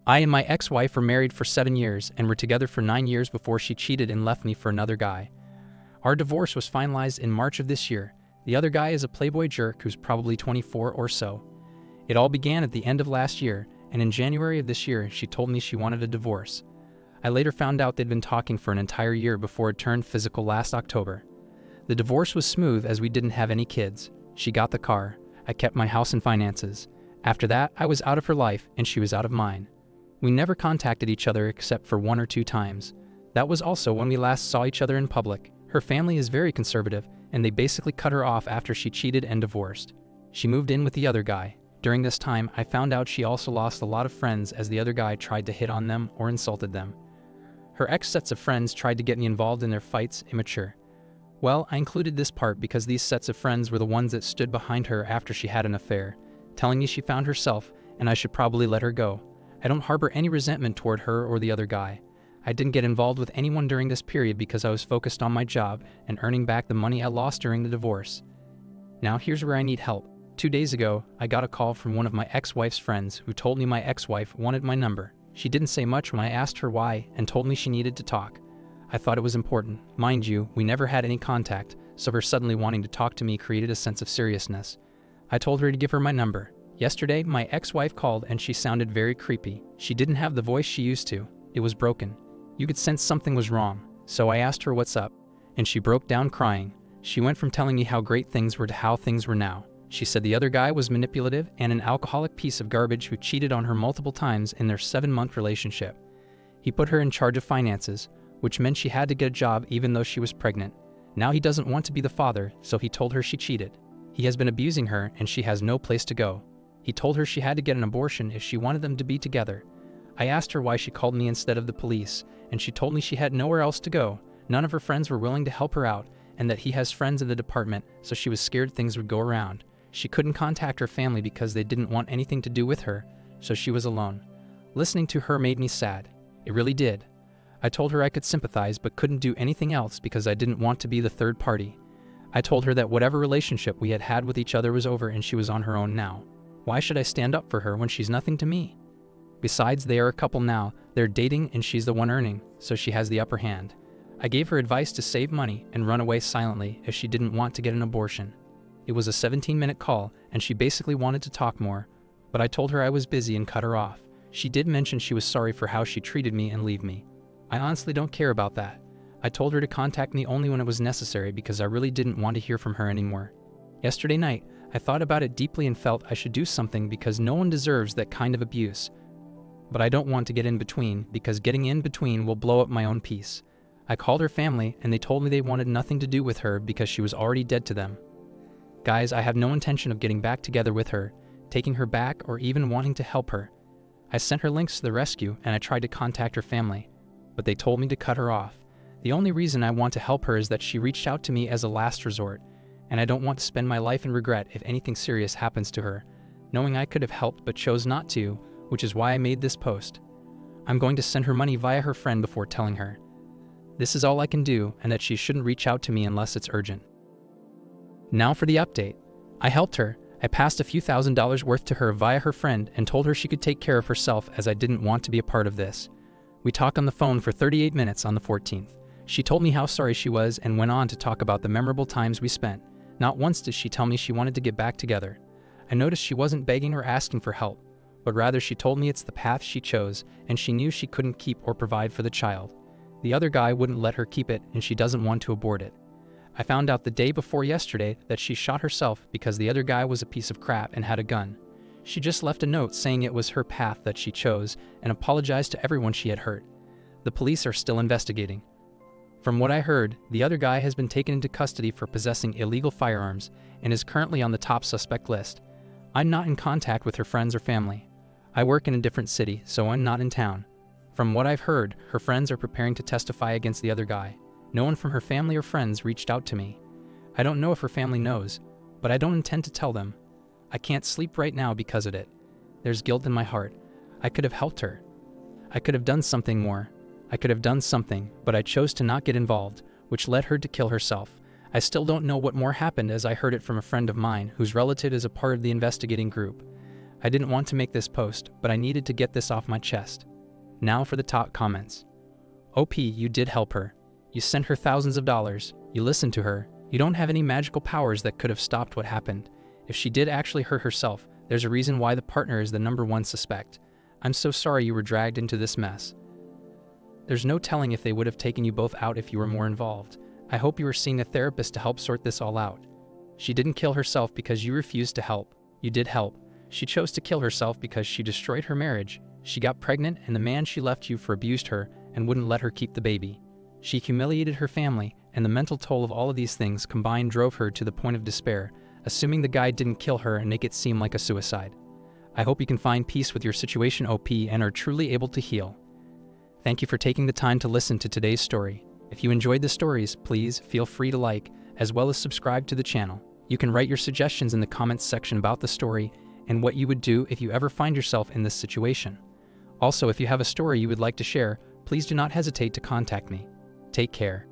I and my ex-wife were married for 7 years and were together for 9 years before she cheated and left me for another guy. Our divorce was finalized in March of this year. The other guy is a playboy jerk who's probably 24 or so. It all began at the end of last year, and in January of this year she told me she wanted a divorce. I later found out they'd been talking for an entire year before it turned physical last October. The divorce was smooth as we didn't have any kids. She got the car. I kept my house and finances. After that, I was out of her life and she was out of mine. We never contacted each other except for 1 or 2 times. That was also when we last saw each other in public. Her family is very conservative, and they basically cut her off after she cheated and divorced. She moved in with the other guy. During this time, I found out she also lost a lot of friends as the other guy tried to hit on them or insulted them. Her ex sets of friends tried to get me involved in their fights, immature. Well, I included this part because these sets of friends were the ones that stood behind her after she had an affair, telling me she found herself and I should probably let her go. I don't harbor any resentment toward her or the other guy. I didn't get involved with anyone during this period because I was focused on my job and earning back the money I lost during the divorce. Now here's where I need help. 2 days ago, I got a call from one of my ex-wife's friends who told me my ex-wife wanted my number. She didn't say much when I asked her why and told me she needed to talk. I thought it was important. Mind you, we never had any contact, so her suddenly wanting to talk to me created a sense of seriousness. I told her to give her my number. Yesterday, my ex-wife called and she sounded very creepy. She didn't have the voice she used to. It was broken. You could sense something was wrong, so I asked her what's up, and she broke down crying. She went from telling me how great things were to how things were now. She said the other guy was manipulative and an alcoholic piece of garbage who cheated on her multiple times in their 7-month relationship. He put her in charge of finances, which meant she had to get a job even though she was pregnant. Now he doesn't want to be the father, so he told her she cheated. He has been abusing her and she has no place to go. He told her she had to get an abortion if she wanted them to be together. I asked her why she called me instead of the police, and she told me she had nowhere else to go. None of her friends were willing to help her out, and that he has friends in the department, so she was scared things would go around. She couldn't contact her family because they didn't want anything to do with her, so she was alone. Listening to her made me sad. It really did. I told her I could sympathize but couldn't do anything else because I didn't want to be the third party. I told her that whatever relationship we had with each other was over and she was on her own now. Why should I stand up for her when she's nothing to me? Besides, they are a couple now. They're dating and she's the one earning, so she has the upper hand. I gave her advice to save money and run away silently if she didn't want to get an abortion. It was a 17-minute call and she basically wanted to talk more, but I told her I was busy and cut her off. She did mention she was sorry for how she treated me and leave me. I honestly don't care about that. I told her to contact me only when it was necessary because I really didn't want to hear from her anymore. Yesterday night, I thought about it deeply and felt I should do something because no one deserves that kind of abuse. But I don't want to get in between because getting in between will blow up my own peace. I called her family and they told me they wanted nothing to do with her because she was already dead to them. Guys, I have no intention of getting back together with her, taking her back, or even wanting to help her. I sent her links to the rescue and I tried to contact her family, but they told me to cut her off. The only reason I want to help her is that she reached out to me as a last resort, and I don't want to spend my life in regret if anything serious happens to her, knowing I could have helped but chose not to, which is why I made this post. I'm going to send her money via her friend before telling her. This is all I can do, and that she shouldn't reach out to me unless it's urgent. Now for the update. I helped her. I passed a few $1,000s worth to her via her friend and told her she could take care of herself as I didn't want to be a part of this. We talked on the phone for 38 minutes on the 14th. She told me how sorry she was and went on to talk about the memorable times we spent. Not once did she tell me she wanted to get back together. I noticed she wasn't begging or asking for help, but rather she told me it's the path she chose and she knew she couldn't keep or provide for the child. The other guy wouldn't let her keep it and she doesn't want to abort it. I found out the day before yesterday that she shot herself because the other guy was a piece of crap and had a gun. She just left a note saying it was her path that she chose and apologized to everyone she had hurt. The police are still investigating. From what I heard, the other guy has been taken into custody for possessing illegal firearms and is currently on the top suspect list. I'm not in contact with her friends or family. I work in a different city, so I'm not in town. From what I've heard, her friends are preparing to testify against the other guy. No one from her family or friends reached out to me. I don't know if her family knows, but I don't intend to tell them. I can't sleep right now because of it. There's guilt in my heart. I could have helped her. I could have done something more. I could have done something, but I chose to not get involved, which led her to kill herself. I still don't know what more happened as I heard it from a friend of mine whose relative is a part of the investigating group. I didn't want to make this post, but I needed to get this off my chest. Now for the top comments. OP, you did help her. You sent her thousands of dollars. You listened to her. You don't have any magical powers that could have stopped what happened. If she did actually hurt herself, there's a reason why the partner is the #1 suspect. I'm so sorry you were dragged into this mess. There's no telling if they would have taken you both out if you were more involved. I hope you are seeing a therapist to help sort this all out. She didn't kill herself because you refused to help. You did help. She chose to kill herself because she destroyed her marriage. She got pregnant and the man she left you for abused her and wouldn't let her keep the baby. She humiliated her family, and the mental toll of all of these things combined drove her to the point of despair, assuming the guy didn't kill her and make it seem like a suicide. I hope you can find peace with your situation, OP, and are truly able to heal. Thank you for taking the time to listen to today's story. If you enjoyed the stories, please feel free to like, as well as subscribe to the channel. You can write your suggestions in the comments section about the story and what you would do if you ever find yourself in this situation. Also, if you have a story you would like to share, please do not hesitate to contact me. Take care.